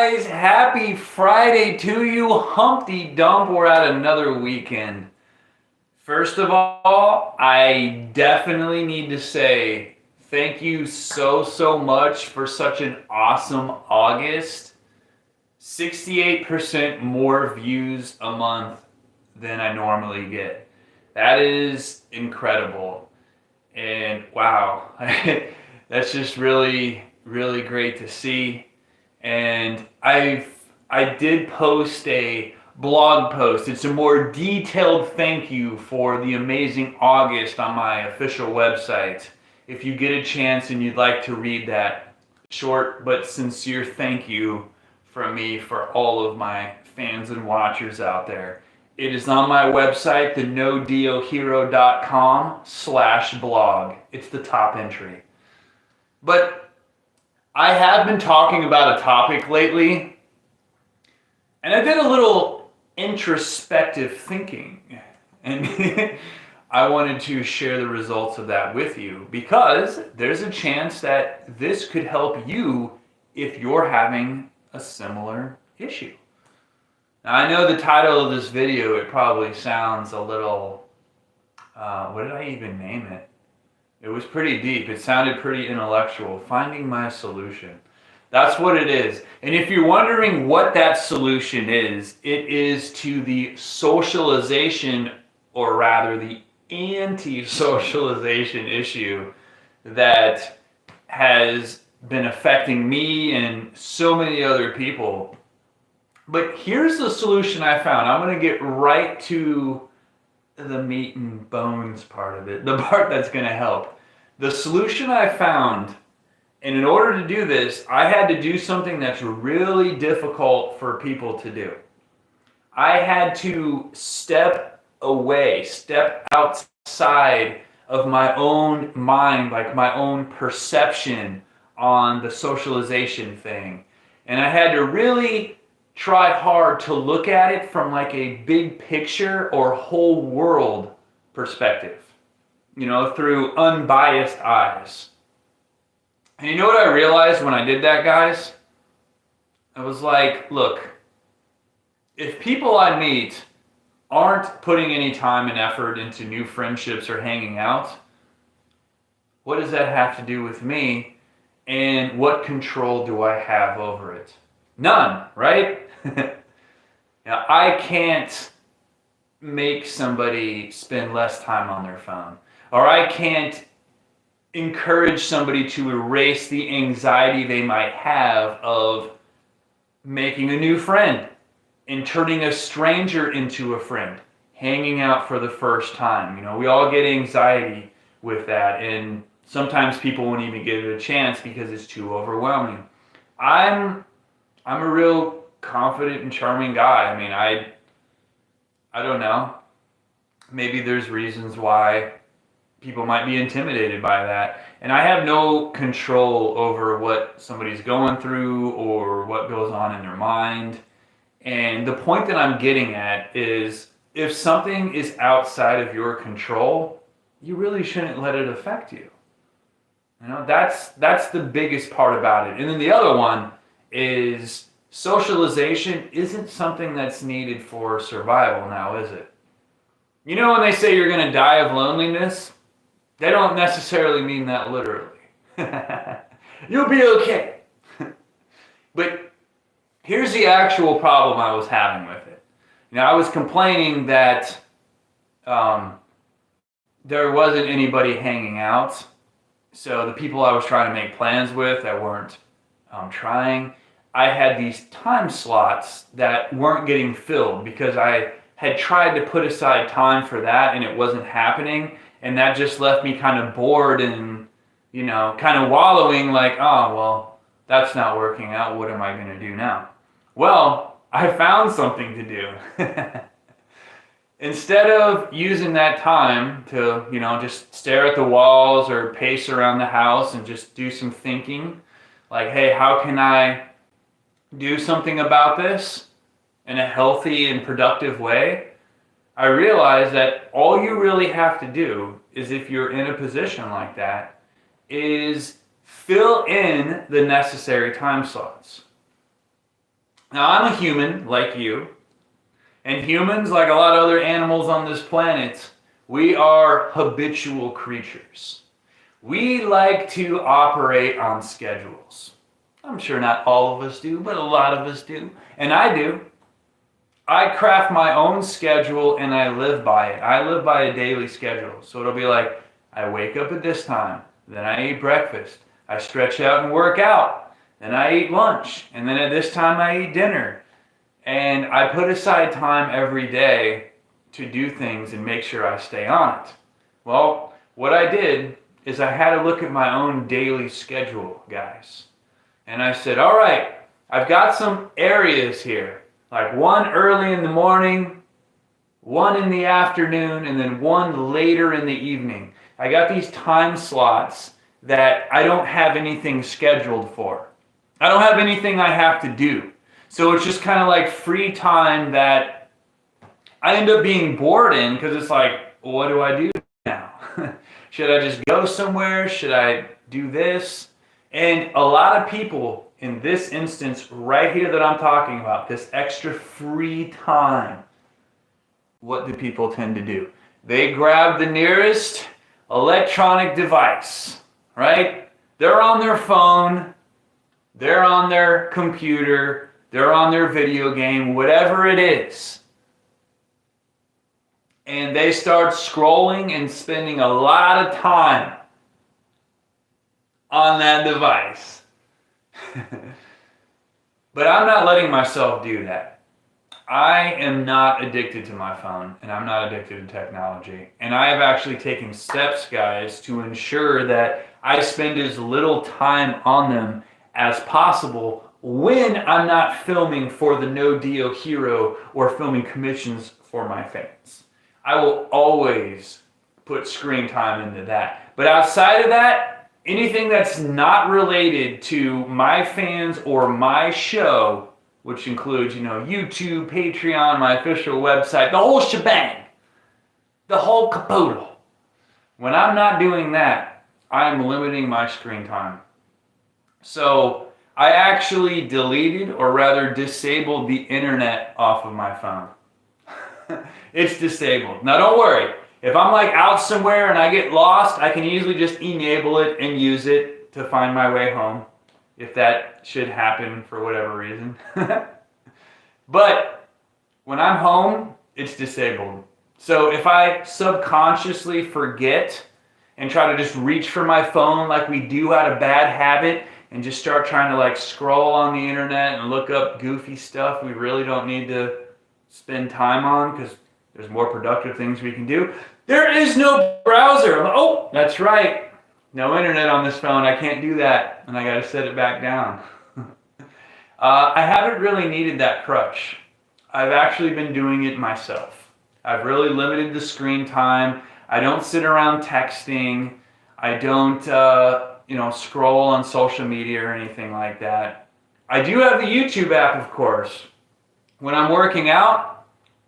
guys, happy Friday to you. Humpty Dump, we're at another weekend. First of all, I definitely need to say thank you so much for such an awesome August. 68% more views a month than I normally get. That is incredible. And wow, that's just really great to see. And I did post a blog post. It's a more detailed thank you for the amazing August on my official website. If you get a chance and you'd like to read that short but sincere thank you from me for all of my fans and watchers out there. It is on my website, thenodiohero.com/blog. It's the top entry. But I have been talking about a topic lately, and I did a little introspective thinking, and I wanted to share the results of that with you because there's a chance that this could help you if you're having a similar issue. Now, I know the title of this video, it probably sounds a little, what did I even name it? It was pretty deep. It sounded pretty intellectual. Finding my solution. That's what it is. And if you're wondering what that solution is, it is to the socialization, or rather the anti-socialization issue that has been affecting me and so many other people. But here's the solution I found. I'm going to get right to the meat and bones part of it, the part that's going to help. The solution I found, and in order to do this, I had to do something that's really difficult for people to do. I had to step away, step outside of my own mind, like my own perception on the socialization thing. And I had to really try hard to look at it from like a big picture or whole world perspective, through unbiased eyes. And you know what I realized when I did that, guys? I was like, look, if people I meet aren't putting any time and effort into new friendships or hanging out, what does that have to do with me? And what control do I have over it? None, right? Now, I can't make somebody spend less time on their phone, or I can't encourage somebody to erase the anxiety they might have of making a new friend and turning a stranger into a friend, hanging out for the first time. We all get anxiety with that, and sometimes people won't even give it a chance because it's too overwhelming. I'm a real confident and charming guy. I mean, I don't know. Maybe there's reasons why people might be intimidated by that. And I have no control over what somebody's going through or what goes on in their mind. And the point that I'm getting at is, if something is outside of your control, you really shouldn't let it affect you. That's the biggest part about it. And then the other one is, socialization isn't something that's needed for survival now, is it? When they say you're going to die of loneliness, they don't necessarily mean that literally. You'll be okay. But here's the actual problem I was having with it. I was complaining that there wasn't anybody hanging out. So the people I was trying to make plans with that weren't trying, I had these time slots that weren't getting filled because I had tried to put aside time for that and it wasn't happening. And that just left me kind of bored and, kind of wallowing like, oh, well, that's not working out. What am I going to do now? Well, I found something to do. Instead of using that time to, just stare at the walls or pace around the house and just do some thinking, like, hey, how can I do something about this in a healthy and productive way? I realized that all you really have to do is, if you're in a position like that, is fill in the necessary time slots. Now, I'm a human like you, and humans, like a lot of other animals on this planet, we are habitual creatures. We like to operate on schedules. I'm sure not all of us do, but a lot of us do. And I do. I craft my own schedule and I live by it. I live by a daily schedule. So it'll be like, I wake up at this time, then I eat breakfast, I stretch out and work out, then I eat lunch, and then at this time I eat dinner. And I put aside time every day to do things and make sure I stay on it. Well, what I did is I had to look at my own daily schedule, guys. And I said, all right, I've got some areas here, like one early in the morning, one in the afternoon, and then one later in the evening. I got these time slots that I don't have anything scheduled for. I don't have anything I have to do. So it's just kind of like free time that I end up being bored in, because it's like, well, what do I do now? Should I just go somewhere? Should I do this? And a lot of people in this instance right here that I'm talking about, this extra free time, what do people tend to do? They grab the nearest electronic device, right? They're on their phone, they're on their computer, they're on their video game, whatever it is. And they start scrolling and spending a lot of time on that device. But I'm not letting myself do that. I am not addicted to my phone, and I'm not addicted to technology. And I have actually taken steps, guys, to ensure that I spend as little time on them as possible when I'm not filming for the No Dio Hero or filming commissions for my fans. I will always put screen time into that. But outside of that, anything that's not related to my fans or my show, which includes, YouTube, Patreon, my official website, the whole shebang, the whole caboodle. When I'm not doing that, I'm limiting my screen time. So I actually deleted, or rather disabled, the internet off of my phone. It's disabled. Now don't worry. If I'm like out somewhere and I get lost, I can easily just enable it and use it to find my way home, if that should happen for whatever reason. But when I'm home, it's disabled. So if I subconsciously forget and try to just reach for my phone like we do out of bad habit and just start trying to like scroll on the internet and look up goofy stuff we really don't need to spend time on because there's more productive things we can do. There is no browser. Oh, that's right. No internet on this phone. I can't do that. And I got to set it back down. I haven't really needed that crutch. I've actually been doing it myself. I've really limited the screen time. I don't sit around texting. I don't, scroll on social media or anything like that. I do have the YouTube app, of course. When I'm working out,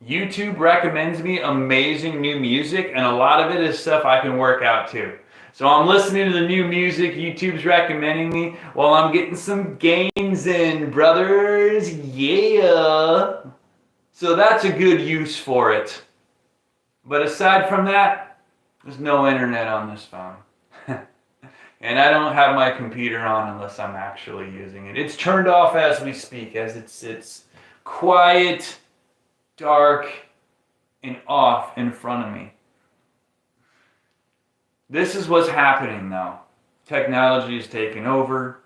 YouTube recommends me amazing new music, and a lot of it is stuff I can work out to. So I'm listening to the new music YouTube's recommending me while I'm getting some gains in, brothers. Yeah. So that's a good use for it. But aside from that, there's no internet on this phone. And I don't have my computer on unless I'm actually using it. It's turned off as we speak, as it sits quiet, dark, and off in front of me. This is what's happening though. Technology is taking over.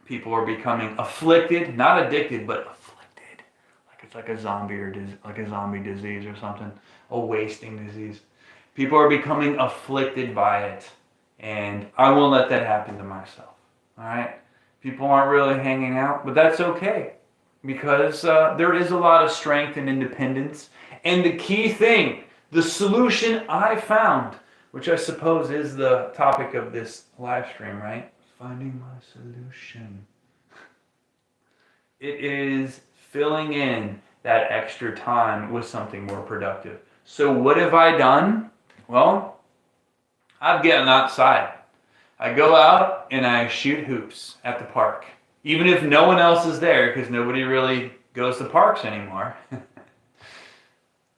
People are becoming afflicted, not addicted, but afflicted. Like it's like a zombie or like a zombie disease or something, a wasting disease. People are becoming afflicted by it, and I won't let that happen to myself. All right? People aren't really hanging out, but that's okay. Because there is a lot of strength and independence. And the key thing, the solution I found, which I suppose is the topic of this live stream, right? Finding my solution. It is filling in that extra time with something more productive. So what have I done? Well, I've gotten outside. I go out and I shoot hoops at the park. even if no one else is there, because nobody really goes to parks anymore.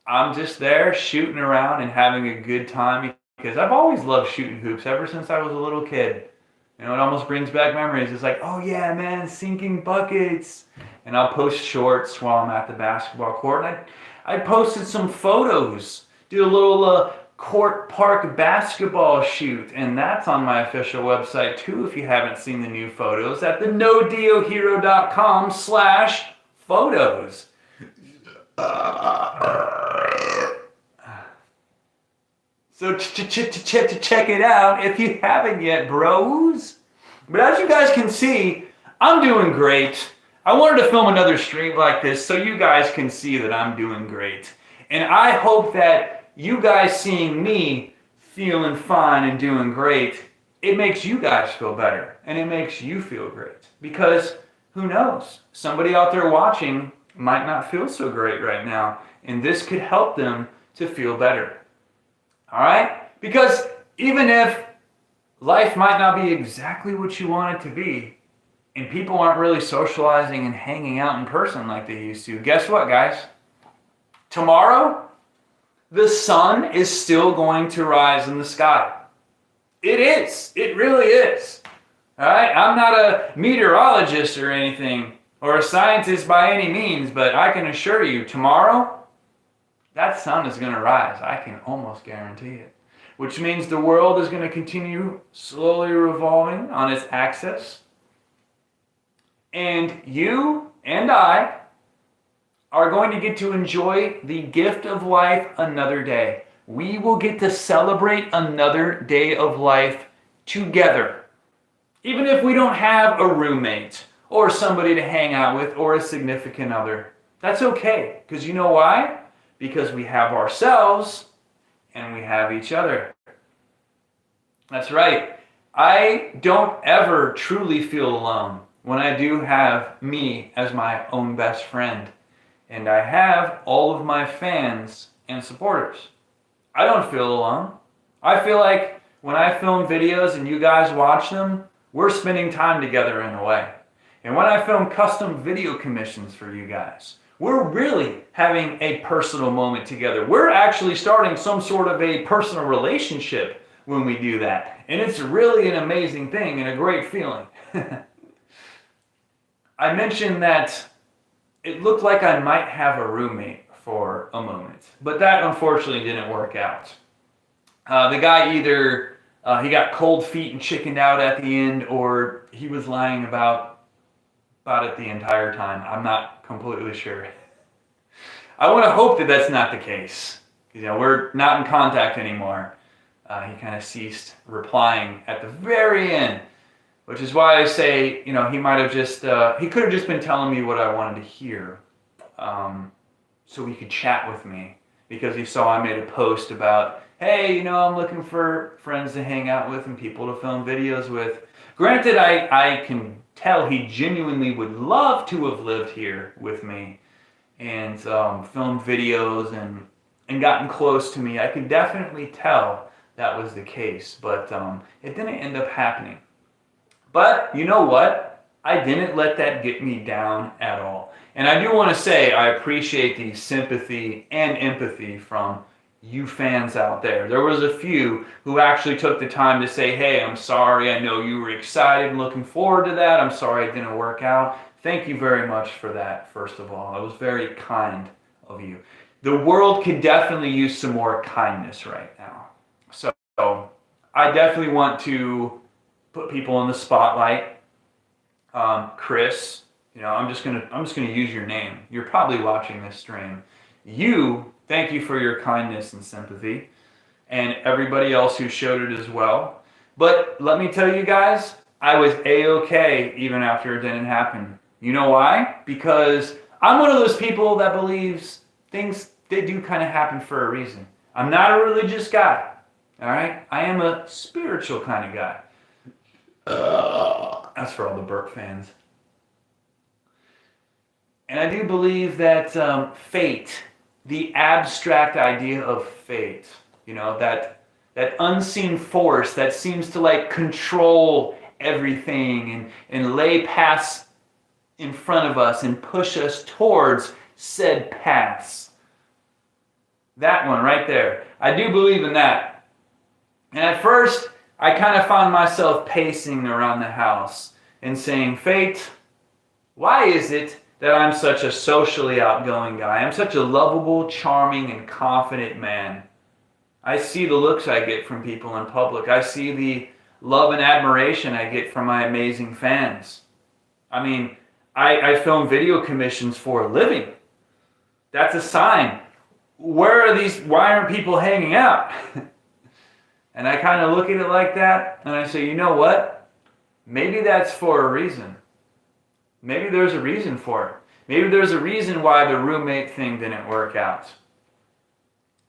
I'm just there shooting around and having a good time because I've always loved shooting hoops ever since I was a little kid. You know, it almost brings back memories. It's like, oh yeah, man, sinking buckets. And I'll post shorts while I'm at the basketball court. And I posted some photos, did a little court park basketball shoot, and that's on my official website too if you haven't seen the new photos at the nodeohero.com/photos. So check it out if you haven't yet, bros. But as you guys can see, I'm doing great. I wanted to film another stream like this so you guys can see that I'm doing great. And I hope that you guys seeing me feeling fine and doing great, it makes you guys feel better and it makes you feel great. Because who knows? Somebody out there watching might not feel so great right now, and this could help them to feel better. All right? Because even if life might not be exactly what you want it to be, and people aren't really socializing and hanging out in person like they used to, guess what, guys? Tomorrow, the sun is still going to rise in the sky. It is. It really is. All right? I'm not a meteorologist or anything, or a scientist by any means, but I can assure you, tomorrow, that sun is going to rise. I can almost guarantee it. Which means the world is going to continue slowly revolving on its axis. And you and I are going to get to enjoy the gift of life another day. We will get to celebrate another day of life together. Even if we don't have a roommate or somebody to hang out with or a significant other. That's okay. Because you know why? Because we have ourselves and we have each other. That's right. I don't ever truly feel alone when I do have me as my own best friend. And I have all of my fans and supporters. I don't feel alone. I feel like when I film videos and you guys watch them, we're spending time together in a way. And when I film custom video commissions for you guys, we're really having a personal moment together. We're actually starting some sort of a personal relationship when we do that. And it's really an amazing thing and a great feeling. I mentioned that it looked like I might have a roommate for a moment, but that unfortunately didn't work out. The guy either he got cold feet and chickened out at the end, or he was lying about it the entire time. I'm not completely sure. I want to hope that that's not the case. You know, we're not in contact anymore. He kind of ceased replying at the very end, which is why I say, you know, he might have just, he could have just been telling me what I wanted to hear, so he could chat with me, because he saw I made a post about, hey, you know, I'm looking for friends to hang out with and people to film videos with. Granted, I can tell he genuinely would love to have lived here with me and filmed videos and gotten close to me. I could definitely tell that was the case, but it didn't end up happening. But you know what? I didn't let that get me down at all. And I do want to say I appreciate the sympathy and empathy from you fans out there. There was a few who actually took the time to say, hey, I'm sorry. I know you were excited and looking forward to that. I'm sorry it didn't work out. Thank you very much for that, first of all. It was very kind of you. The world could definitely use some more kindness right now. So I definitely want to put people in the spotlight. Chris, you know, I'm just gonna use your name. You're probably watching this stream. You, thank you for your kindness and sympathy, and everybody else who showed it as well. But let me tell you guys, I was A-okay even after it didn't happen. You know why? Because I'm one of those people that believes things, they do kind of happen for a reason. I'm not a religious guy. All right? I am a spiritual kind of guy. That's for all the Burke fans. And I do believe that fate, the abstract idea of fate, you know, that unseen force that seems to like control everything and lay paths in front of us and push us towards said paths. That one right there. I do believe in that. And at first, I kind of found myself pacing around the house and saying, Fate, why is it that I'm such a socially outgoing guy? I'm such a lovable, charming, and confident man. I see the looks I get from people in public. I see the love and admiration I get from my amazing fans. I mean, I film video commissions for a living. That's a sign. Why aren't people hanging out? And I kind of look at it like that, and I say, you know what? Maybe that's for a reason. Maybe there's a reason for it. Maybe there's a reason why the roommate thing didn't work out.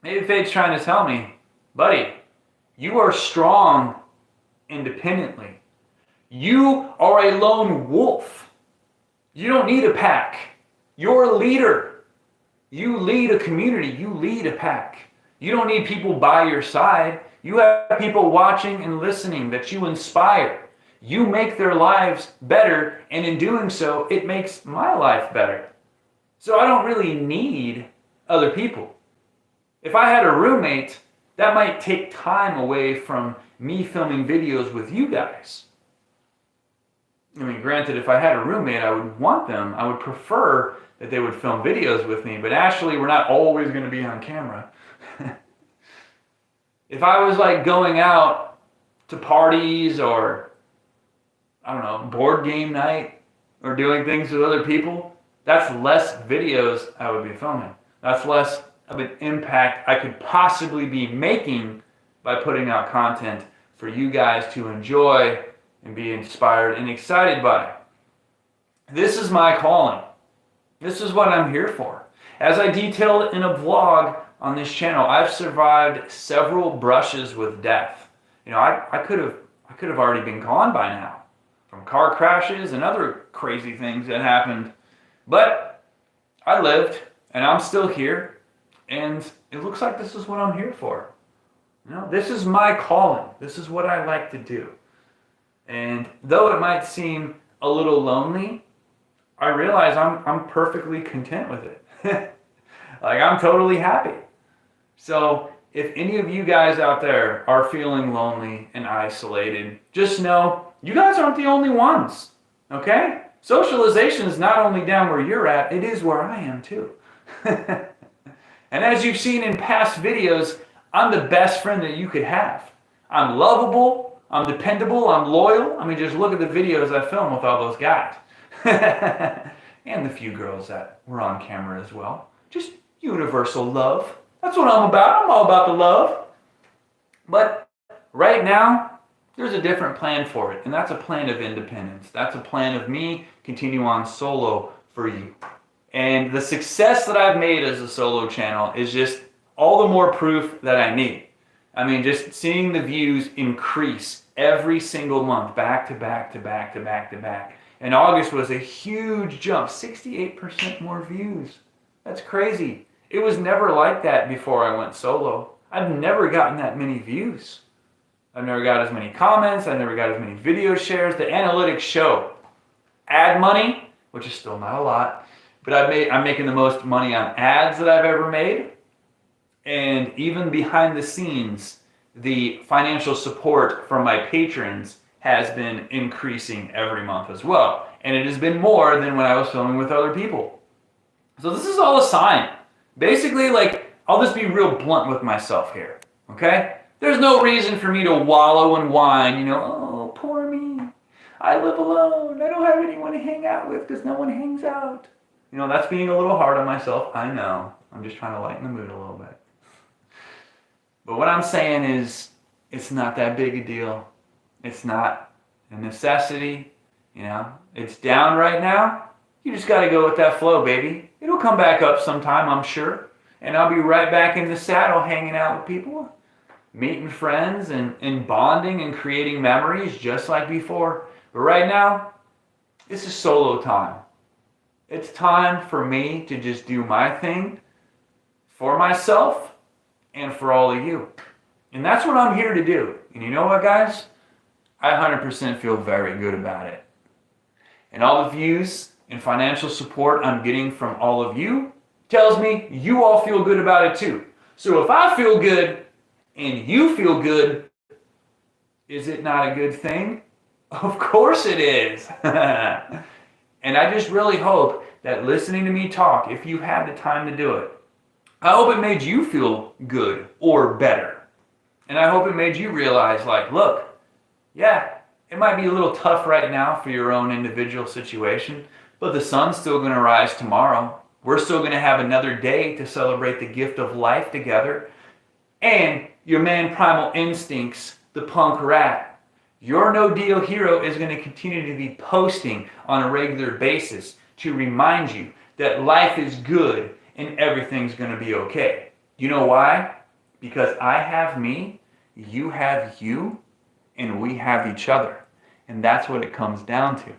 Maybe Fate's trying to tell me, buddy, you are strong independently. You are a lone wolf. You don't need a pack. You're a leader. You lead a community. You lead a pack. You don't need people by your side. You have people watching and listening that you inspire. You make their lives better, and in doing so, it makes my life better. So I don't really need other people. If I had a roommate, that might take time away from me filming videos with you guys. I mean, granted, if I had a roommate, I would prefer that they would film videos with me, but actually, we're not always going to be on camera. If I was like going out to parties or, I don't know, board game night or doing things with other people, that's less videos I would be filming. That's less of an impact I could possibly be making by putting out content for you guys to enjoy and be inspired and excited by. This is my calling. This is what I'm here for. As I detailed in a vlog on this channel, I've survived several brushes with death. You know, I could have already been gone by now from car crashes and other crazy things that happened. But I lived, and I'm still here, and it looks like this is what I'm here for. You know, this is my calling. This is what I like to do. And though it might seem a little lonely, I realize I'm perfectly content with it. Like, I'm totally happy. So if any of you guys out there are feeling lonely and isolated, just know you guys aren't the only ones, okay? Socialization is not only down where you're at, it is where I am too. And as you've seen in past videos, I'm the best friend that you could have. I'm lovable, I'm dependable, I'm loyal. I mean, just look at the videos I film with all those guys. And the few girls that were on camera as well. Just universal love. That's what I'm about. I'm all about the love. But right now, there's a different plan for it. And that's a plan of independence. That's a plan of me continue on solo for you. And the success that I've made as a solo channel is just all the more proof that I need. I mean, just seeing the views increase every single month, back to back to back to back to back. And August was a huge jump, 68% more views. That's crazy. It was never like that before I went solo. I've never gotten that many views. I've never got as many comments. I've never got as many video shares. The analytics show ad money, which is still not a lot, but I'm making the most money on ads that I've ever made. And even behind the scenes, the financial support from my patrons has been increasing every month as well. And it has been more than when I was filming with other people. So this is all a sign. Basically, like, I'll just be real blunt with myself here, okay? There's no reason for me to wallow and whine, you know, oh, poor me. I live alone. I don't have anyone to hang out with because no one hangs out. You know, that's being a little hard on myself. I know. I'm just trying to lighten the mood a little bit. But what I'm saying is, it's not that big a deal. It's not a necessity, you know. It's down right now. You just got to go with that flow, baby. It'll come back up sometime, I'm sure. And I'll be right back in the saddle hanging out with people, meeting friends and bonding and creating memories just like before. But right now, this is solo time. It's time for me to just do my thing for myself and for all of you. And that's what I'm here to do. And you know what, guys? I 100% feel very good about it. And all the views and financial support I'm getting from all of you tells me you all feel good about it too. So if I feel good and you feel good, is it not a good thing? Of course it is. And I just really hope that listening to me talk, if you had the time to do it, I hope it made you feel good or better. And I hope it made you realize, like, look, yeah, it might be a little tough right now for your own individual situation, but the sun's still going to rise tomorrow. We're still going to have another day to celebrate the gift of life together. And your man primal instincts, the punk rat, your no deal hero, is going to continue to be posting on a regular basis to remind you that life is good and everything's going to be okay. You know why? Because I have me, you have you, and we have each other. And that's what it comes down to.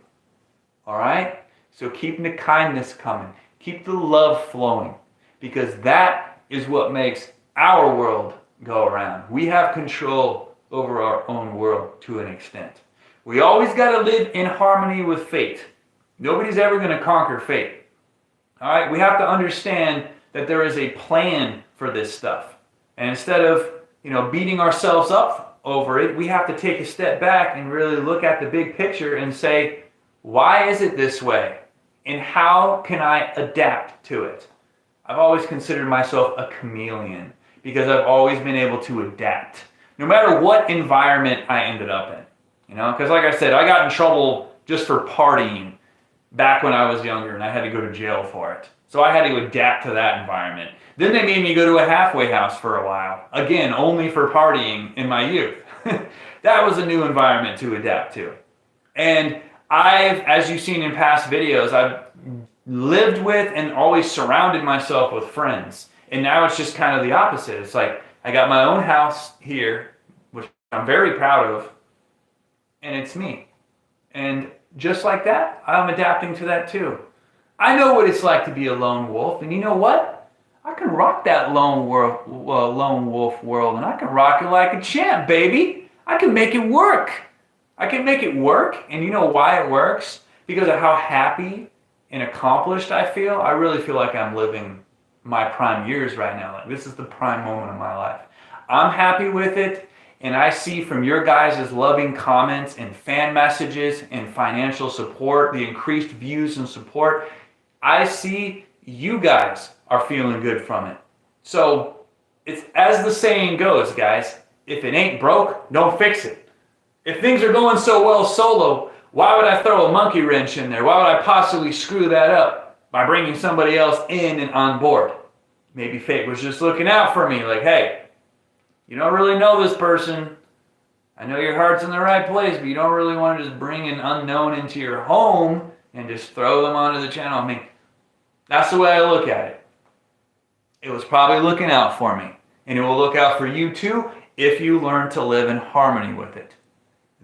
All right? So keep the kindness coming. Keep the love flowing, because that is what makes our world go around. We have control over our own world to an extent. We always got to live in harmony with fate. Nobody's ever going to conquer fate. All right? We have to understand that there is a plan for this stuff. And instead of, beating ourselves up over it, we have to take a step back and really look at the big picture and say, why is it this way? And how can I adapt to it? I've always considered myself a chameleon because I've always been able to adapt, no matter what environment I ended up in. Because like I said, I got in trouble just for partying back when I was younger, and I had to go to jail for it. So I had to adapt to that environment. Then they made me go to a halfway house for a while, again, only for partying in my youth. That was a new environment to adapt to. And as you've seen in past videos, I've lived with and always surrounded myself with friends. And now it's just kind of the opposite. It's like I got my own house here, which I'm very proud of, and it's me. And just like that, I'm adapting to that too. I know what it's like to be a lone wolf, and you know what? I can rock that lone wolf world, and I can rock it like a champ, baby. I can make it work. I can make it work, and you know why it works? Because of how happy and accomplished I feel. I really feel like I'm living my prime years right now. Like, this is the prime moment of my life. I'm happy with it, and I see from your guys' loving comments and fan messages and financial support, the increased views and support, I see you guys are feeling good from it. So it's as the saying goes, guys, if it ain't broke, don't fix it. If things are going so well solo, why would I throw a monkey wrench in there? Why would I possibly screw that up by bringing somebody else in and on board? Maybe fate was just looking out for me, like, hey, you don't really know this person. I know your heart's in the right place, but you don't really want to just bring an unknown into your home and just throw them onto the channel. I mean, that's the way I look at it. It was probably looking out for me, and it will look out for you too if you learn to live in harmony with it.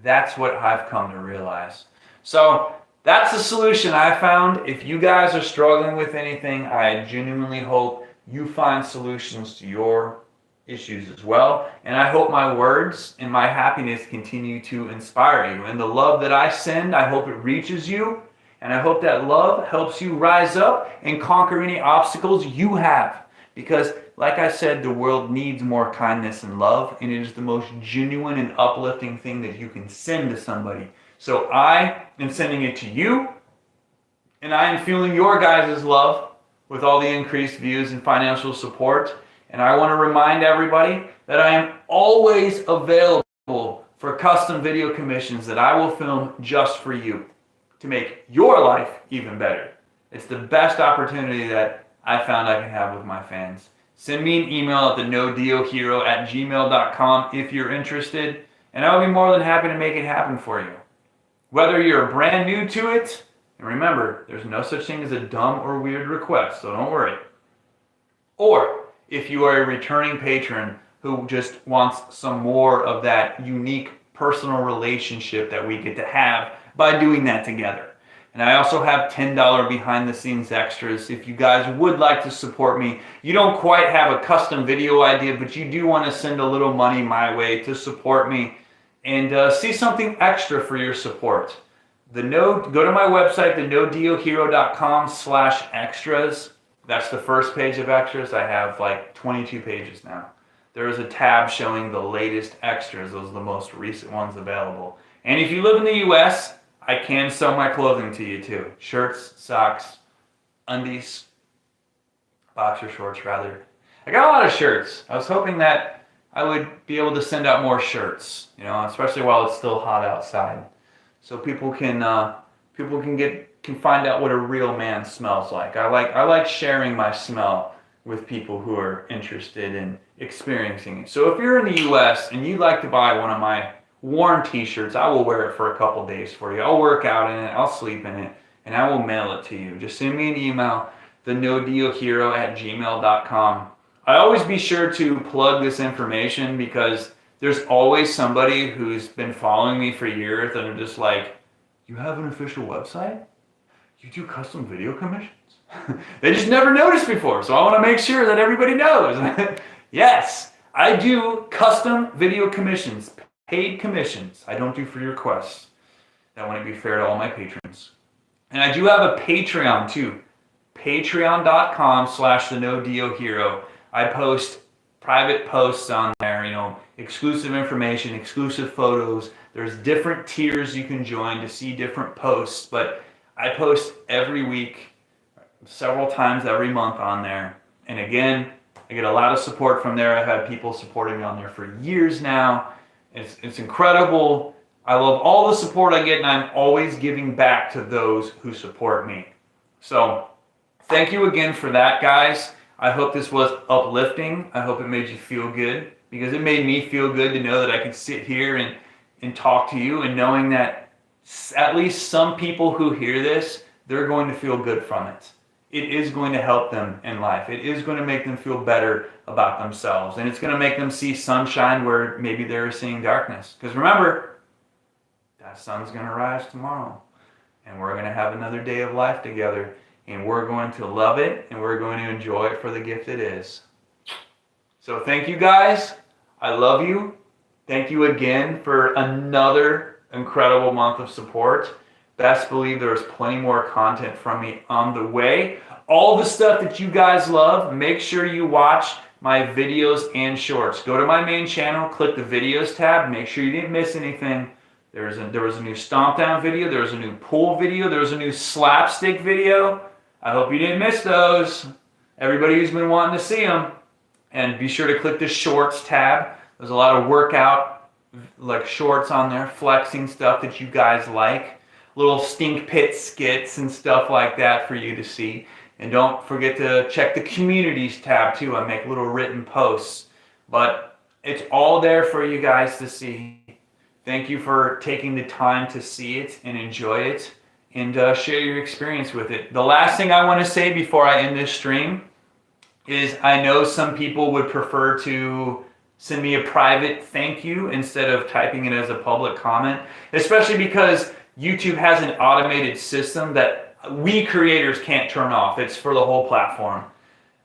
That's what I've come to realize. So that's the solution I found. If you guys are struggling with anything, I genuinely hope you find solutions to your issues as well. And I hope my words and my happiness continue to inspire you. And the love that I send, I hope it reaches you. And I hope that love helps you rise up and conquer any obstacles you have. Because, like I said, the world needs more kindness and love, and it is the most genuine and uplifting thing that you can send to somebody. So I am sending it to you, and I am feeling your guys' love with all the increased views and financial support. And I want to remind everybody that I am always available for custom video commissions that I will film just for you to make your life even better. It's the best opportunity that I found I can have with my fans. Send me an email at thenodiohero@gmail.com if you're interested, and I will be more than happy to make it happen for you. Whether you're brand new to it, and remember, there's no such thing as a dumb or weird request, so don't worry. Or if you are a returning patron who just wants some more of that unique personal relationship that we get to have by doing that together. And I also have $10 behind the scenes extras if you guys would like to support me. You don't quite have a custom video idea, but you do want to send a little money my way to support me and see something extra for your support. Go to my website, thenodiohero.com/extras. That's the first page of extras. I have like 22 pages now. There is a tab showing the latest extras. Those are the most recent ones available. And if you live in the US, I can sell my clothing to you too. Shirts, socks, undies, boxer shorts rather. I got a lot of shirts. I was hoping that I would be able to send out more shirts, especially while it's still hot outside. So people can find out what a real man smells like. I like sharing my smell with people who are interested in experiencing it. So if you're in the US and you'd like to buy one of my worn t-shirts, I will wear it for a couple days for you. I'll work out in it, I'll sleep in it, and I will mail it to you. Just send me an email, thenodiohero@gmail.com. I always be sure to plug this information because there's always somebody who's been following me for years and are just like, you have an official website? You do custom video commissions? They just never noticed before, so I want to make sure that everybody knows. Yes, I do custom video commissions, paid commissions. I don't do free requests. That wouldn't be fair to all my patrons. And I do have a Patreon too. Patreon.com/thenodiohero. I post private posts on there, exclusive information, exclusive photos. There's different tiers you can join to see different posts, but I post every week, several times every month on there. And again, I get a lot of support from there. I've had people supporting me on there for years now. It's incredible. I love all the support I get, and I'm always giving back to those who support me. So thank you again for that, guys. I hope this was uplifting. I hope it made you feel good, because it made me feel good to know that I could sit here and talk to you, and knowing that at least some people who hear this, they're going to feel good from it. It is going to help them in life. It is going to make them feel better about themselves, and it's going to make them see sunshine where maybe they're seeing darkness. Because remember, that sun's going to rise tomorrow, and we're going to have another day of life together. And we're going to love it, and we're going to enjoy it for the gift it is. So thank you, guys. I love you. Thank you again for another incredible month of support. Best believe there's plenty more content from me on the way. All the stuff that you guys love, make sure you watch my videos and shorts. Go to my main channel, click the videos tab, make sure you didn't miss anything. There was a new stomp down video, there was a new pool video, there was a new slapstick video. I hope you didn't miss those. Everybody who's been wanting to see them. And be sure to click the shorts tab. There's a lot of workout shorts on there, flexing stuff that you guys like. Little stink pit skits and stuff like that for you to see. And don't forget to check the communities tab too. I make little written posts. But it's all there for you guys to see. Thank you for taking the time to see it and enjoy it. And share your experience with it. The last thing I want to say before I end this stream is I know some people would prefer to send me a private thank you instead of typing it as a public comment, especially because YouTube has an automated system that we creators can't turn off. It's for the whole platform.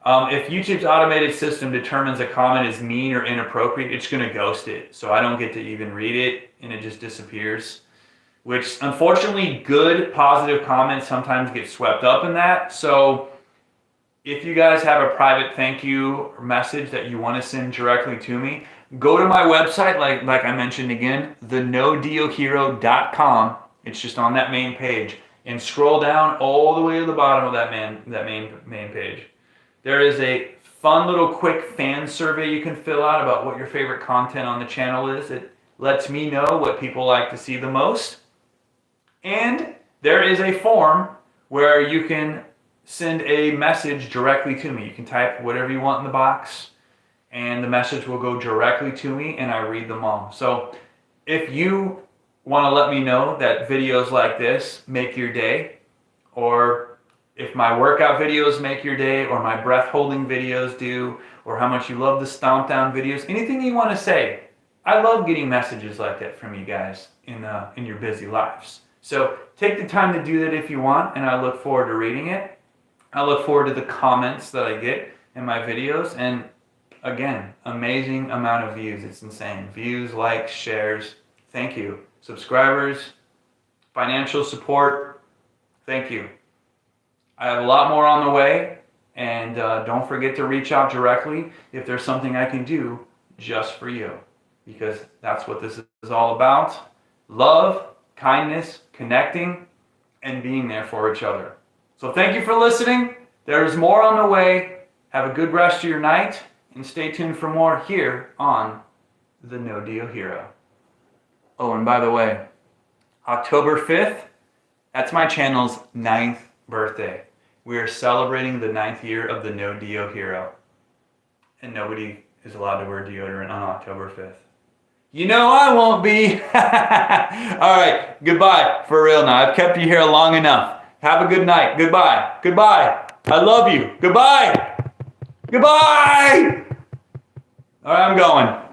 If YouTube's automated system determines a comment is mean or inappropriate, it's going to ghost it. So I don't get to even read it, and it just disappears. Which, unfortunately, good, positive comments sometimes get swept up in that. So if you guys have a private thank you or message that you want to send directly to me, go to my website, like I mentioned again, thenodiohero.com. It's just on that main page. And scroll down all the way to the bottom of that main page. There is a fun little quick fan survey you can fill out about what your favorite content on the channel is. It lets me know what people like to see the most. And there is a form where you can send a message directly to me. You can type whatever you want in the box, and the message will go directly to me, and I read them all. So if you want to let me know that videos like this make your day, or if my workout videos make your day, or my breath holding videos do, or how much you love the stomp down videos, anything you want to say, I love getting messages like that from you guys in your busy lives. So take the time to do that if you want, and I look forward to reading it. I look forward to the comments that I get in my videos, and again, amazing amount of views. It's insane. Views, likes, shares. Thank you. Subscribers, financial support, thank you. I have a lot more on the way, and don't forget to reach out directly if there's something I can do just for you, because that's what this is all about. Love, kindness, connecting, and being there for each other. So thank you for listening. There's more on the way. Have a good rest of your night, and stay tuned for more here on The No Deal Hero. Oh, and by the way, October 5th, that's my channel's 9th birthday. We are celebrating the 9th year of the No Deo Hero. And nobody is allowed to wear deodorant on October 5th. You know I won't be. All right, goodbye. For real now. I've kept you here long enough. Have a good night. Goodbye. Goodbye. I love you. Goodbye. Goodbye. All right, I'm going.